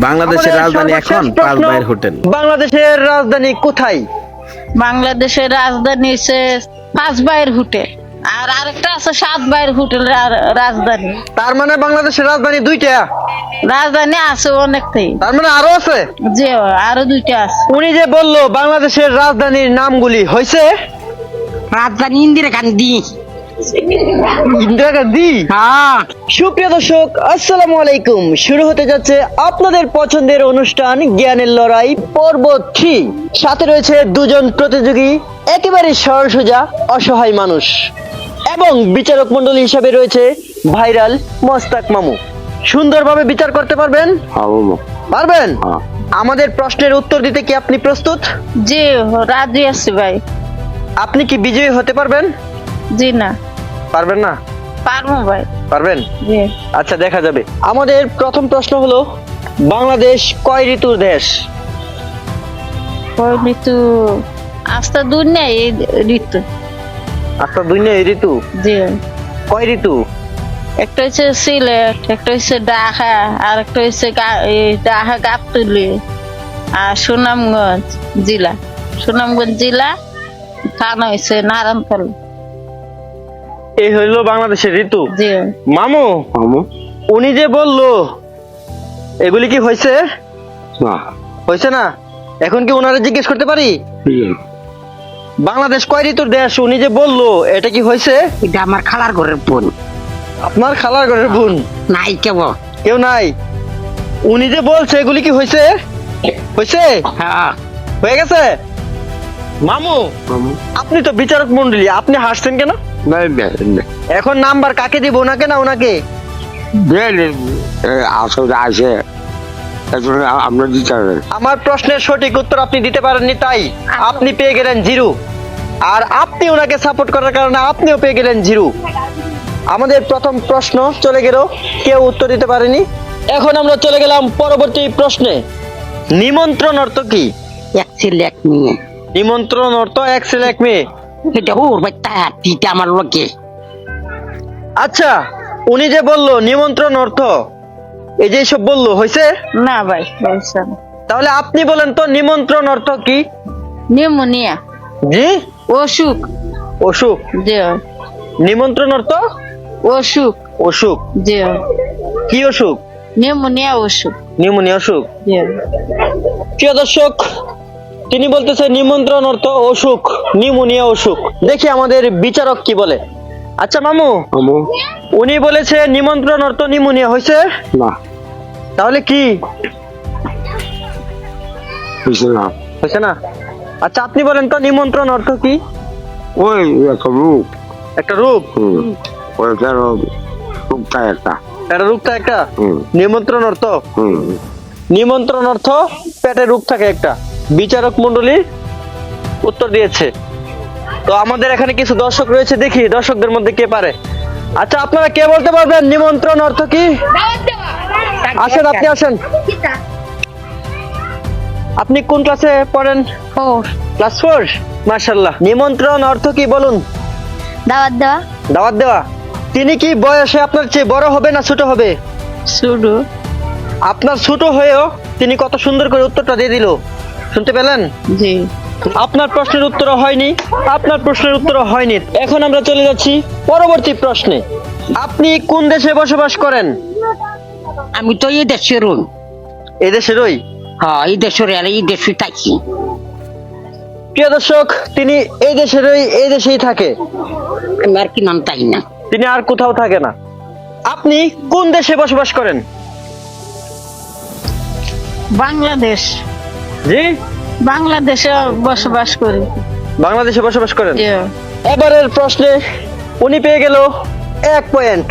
বাংলাদেশের রাজধানী এখন পাঁচ ভাইয়ের হোটেল। বাংলাদেশের রাজধানী কোথায়? বাংলাদেশের রাজধানী হচ্ছে পাঁচ ভাইয়ের হোটেল, আর আরেকটা আছে সাত ভাইয়ের হোটেল রাজধানী। তার মানে বাংলাদেশের রাজধানী দুইটা? রাজধানী আছে অনেকটাই, তার মানে আরো আছে? যে আরো দুইটা আছে। উনি যে বললো বাংলাদেশের রাজধানীর নামগুলি হয়েছে রাজধানী ইন্দিরা গান্ধী। ইন্দিরা গান্ধী। হ্যাঁ, সুপ্রিয় দর্শক, আসসালামু আলাইকুম। শুরু হতে যাচ্ছে আপনাদের পছন্দের অনুষ্ঠান জ্ঞানের লড়াই পর্ব 3। সাথে রয়েছে দুজন প্রতিযোগী, একেবারে সরল সোজা অসহায় মানুষ, এবং বিচারক মণ্ডলী হিসাবে রয়েছে ভাইরাল মোস্তাক মামু। সুন্দরভাবে বিচার করতে পারবেন? পারবেন? আমাদের প্রশ্নের উত্তর দিতে কি আপনি প্রস্তুত? জি রাজি আছি ভাই। আপনি কি বিজয়ী হতে পারবেন? জি না, পারবেন না? পারবো ভাই। পারবেন? জি। আচ্ছা, দেখা যাবে। আমাদের প্রথম প্রশ্ন হলো, বাংলাদেশ কয় ঋতুর দেশ? ওই ঋতু আস্তা দূর নেই এই ঋতু। আচ্ছা, দুই না ঋতু? জি। কয় ঋতু? একটা হচ্ছে সিলেট, একটা হচ্ছে ঢাকা, আর একটা হচ্ছে ঢাকা গাবতলী, আর সুনামগঞ্জ জেলা। সুনামগঞ্জ জেলা থানা হয়েছে নারায়ণতলা। এই হইলো বাংলাদেশের ঋতু। জি। মামু, উনি যে বললো এগুলি কি হয়েছে? হয়েছে না? এখন কি ওনারা জিজ্ঞেস করতে পারি বাংলাদেশ কয় ঋতুর দেশ? উনি যে বললো এটা কি হয়েছে? এটা আমার খালার ঘরের বোন। আপনার খালার ঘরের বোন? নাই কেবল কেউ নাই। উনি যে বলছে এগুলি কি হয়েছে? হয়েছে? হ্যাঁ, হয়ে গেছে। মামু, আপনি তো বিচারক মন্ডলী, আপনি হাসছেন কেন? এখন নাম্বার কাকে দিব, ওনাকে না ওনাকে? আমার প্রশ্নের সঠিক উত্তর আপনি দিতে পারেননি, তাই আপনি পেয়ে গেলেন 0। আর আপনি ওনাকে সাপোর্ট করার কারণে আপনিও পেয়ে গেলেন 0। আমাদের প্রথম প্রশ্ন চলে গেল, কেউ উত্তর দিতে পারেনি। এখন আমরা চলে গেলাম পরবর্তী প্রশ্নে। নিমন্ত্রণ অর্থ কি? এক ছেলে এক মেয়ে। নিমন্ত্রণ অর্থ এক ছেলে এক মেয়ে। এটা ওর বাচ্চা তিনটা আমার লোকে। আচ্ছা, উনি যে বললো নিমন্ত্রণ অর্থ, এই যে সব বললো, হয়েছে? না ভাই হয়েছে না। তাহলে আপনি বলেন তো নিমন্ত্রণ অর্থ কি? নিউমোনিয়া, জি? অসুখ। অসুখ। জি। নিমন্ত্রণ অর্থ অসুখ। অসুখ। জি। কি অসুখ? নিউমোনিয়া অসুখ। নিউমোনিয়া অসুখ। জি। প্রিয় দর্শক, তিনি বলতেছে নিমন্ত্রণ অর্থ অসুখ, নিউমোনিয়া অসুখ। দেখি আমাদের বিচারক কি বলে। আচ্ছা মামু, উনি বলেছে নিমন্ত্রণ অর্থ নিউমোনিয়া, হয়েছে না? তাহলে কি হয়েছে না? আচ্ছা, আপনি বলেন তো নিমন্ত্রণ অর্থ কি? ওই একটা রূপ, একটা রূপ। ওইটা রূপটা একটা। একটা রূপটা একটা। নিমন্ত্রণ অর্থ? নিমন্ত্রণ অর্থ পেটে রূপ থাকে একটা। বিচারক মন্ডলী উত্তর দিয়েছে। তো আমাদের এখানে কিছু দর্শক রয়েছে, দেখি দর্শকদের মধ্যে কে পারে। আচ্ছা, আপনারা কে বলতে পারবেন নিমন্ত্রণ অর্থ কি? আসেন, আপনি আসেন। আপনি কোন ক্লাসে পড়েন? ক্লাস 4। মাশাআল্লাহ। নিমন্ত্রণ অর্থ কি বলুন? দাওয়াত দেওয়া। দাওয়াত দেওয়া। তিনি কি বয়সে আপনার চেয়ে বড় হবে না ছোট হবে? শুরু। আপনার ছোট হয়েও তিনি কত সুন্দর করে উত্তরটা দিয়ে দিল, শুনতে পেলেন? জি। আপনার প্রশ্নের উত্তর হয়নি, আপনার প্রশ্নের উত্তর হয়নি। এখন আমরা চলে যাচ্ছি পরবর্তী প্রশ্নে। আপনি কোন দেশে বসবাস করেন? আমি তো এই দেশের। এই দেশেরই? হ্যাঁ, এই দেশের আর এই দেশে থাকি। প্রিয় দর্শক, তিনি এই দেশেরই, এই দেশেই থাকে। আমি আর কি নাম তাই না। তিনি আর কোথাও থাকে না। আপনি কোন দেশে বসবাস করেন? বাংলাদেশ। জি? বাংলাদেশে বসবাস করি। বাংলাদেশে বসবাস করেন। জি। এবারের প্রশ্নে উনি পেয়ে গেল 1 পয়েন্ট,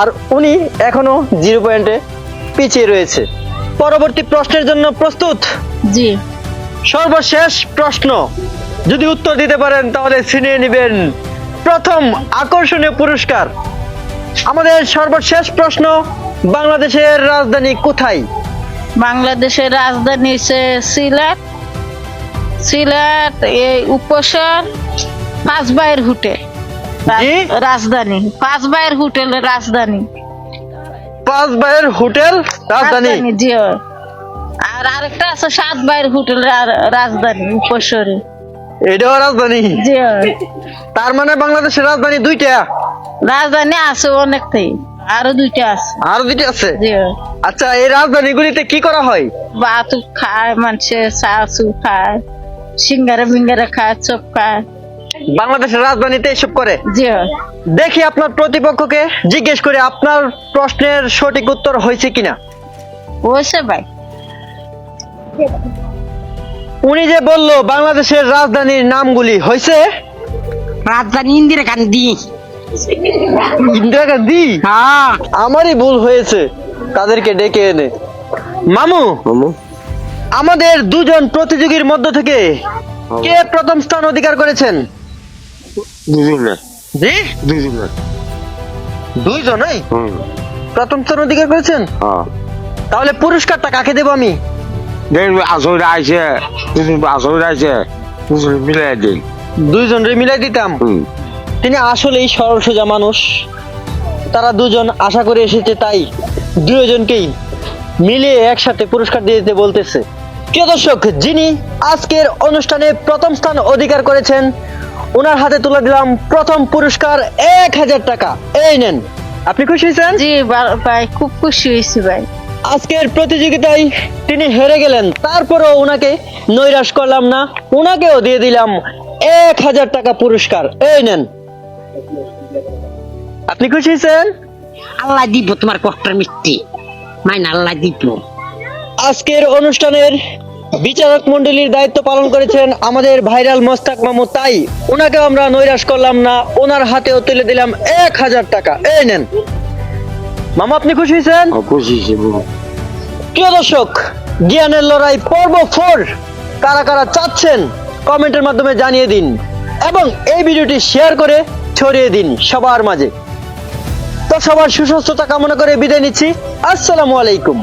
আর উনি এখনো 0 পয়েন্টে পিছিয়ে রয়েছে। পরবর্তী প্রশ্নের জন্য প্রস্তুত? জি। সর্বশেষ প্রশ্ন, যদি উত্তর দিতে পারেন তাহলে ছিনিয়ে নেবেন প্রথম আকর্ষণীয় পুরস্কার। আমাদের সর্বশেষ প্রশ্ন, বাংলাদেশের রাজধানী কোথায়? বাংলাদেশের রাজধানী হচ্ছে সিলেট। সিলেট এই উপশহর পাঁচ ভাইয়ের হোটেল জি? রাজধানী। পাঁচ ভাইয়ের হোটেল রাজধানী। 5 ভাইয়ের হোটেল রাজধানী। জি। আর আরেকটা আছে 7 ভাইয়ের হোটেল রাজধানী উপসরে। এটাও রাজধানী? জি তার মানে বাংলাদেশের রাজধানী দুইটা? রাজধানী আছে অনেকটাই, আরো 2টা আছে। আরো দুইটা আছে? জি আচ্ছা, এই রাজধানীগুলিতে কি করা হয়? বাতু খায় মানুষে, চাচু খায়, সিঙ্গারা বিঙ্গারা খায়, চপ খায়। বাংলাদেশের রাজধানীতে এসব করে? জি দেখি আপনার প্রতিপক্ষকে জিজ্ঞেস করে আপনার প্রশ্নের সঠিক উত্তর হয়েছে কিনা। হয়েছে ভাই। উনি যে বললো বাংলাদেশের রাজধানীর নামগুলি হয়েছে? রাজধানী ইন্দিরা গান্ধী। ইন্দিরা গান্ধী? হ্যাঁ আমারই ভুল হয়েছে, তাদেরকে ডেকে এনে। মামু, মামু আমাদের দুজন প্রতিযোগীর মধ্য থেকে কে প্রথম স্থান অধিকার করেছেন? দুজনে জি, দুজনে দুইজনই হুম প্রথম স্থান অধিকার করেছেন। হ্যাঁ তাহলে পুরস্কারটা কাকে দেব আমি? দেখবি আসলে আইছে দুজন আসলে আইছে দুজন মিলাই দিন দুইজনরে মিলাই দিতাম। হুম তিনি আসলেই সরল সোজা মানুষ, তারা দুজন আশা করে এসেছে, তাই দুজনকেই মিলিয়ে একসাথে পুরস্কার দিয়ে দিতে বলতেছে। প্রিয় দর্শক, যিনি আজকের অনুষ্ঠানে প্রথম স্থান অধিকার করেছেন ওনার হাতে তুলে দিলাম প্রথম পুরস্কার 1000 টাকা। এই নেন। আপনি খুশি হয়েছেন? জি ভাই, খুব খুশি হয়েছি ভাই। আজকের প্রতিযোগিতায় তিনি হেরে গেলেন, তারপরেও ওনাকে নৈরাশ করলাম না, ওনাকেও দিয়ে দিলাম 1000 টাকা পুরস্কার। এই নেন। আপনি খুশি হয়েছেন? আল্লাহ দিব তোমার কষ্টের মিষ্টি, মাইন আল্লাহ দিব। আজকের অনুষ্ঠানের বিচারক মণ্ডলীর দায়িত্ব পালন করেছেন আমাদের ভাইরাল মোস্তাক মামু, তাই ওনাকে আমরা নৈরাশ করলাম না, ওনার হাতেও তুলে দিলাম 1000 টাকা। এই নেন। মামা, আপনি খুশি হয়েছেন? খুশি হিসেবে প্রিয় দর্শক, জ্ঞানের লড়াই পর্ব 4 কারা কারা চাচ্ছেন কমেন্টের মাধ্যমে জানিয়ে দিন এবং এই ভিডিওটি শেয়ার করে ছড়িয়ে দিন সবার মাঝে। তো সবার সুস্বাস্থ্যতা কামনা করে বিদায় নিচ্ছি। আসসালামু আলাইকুম।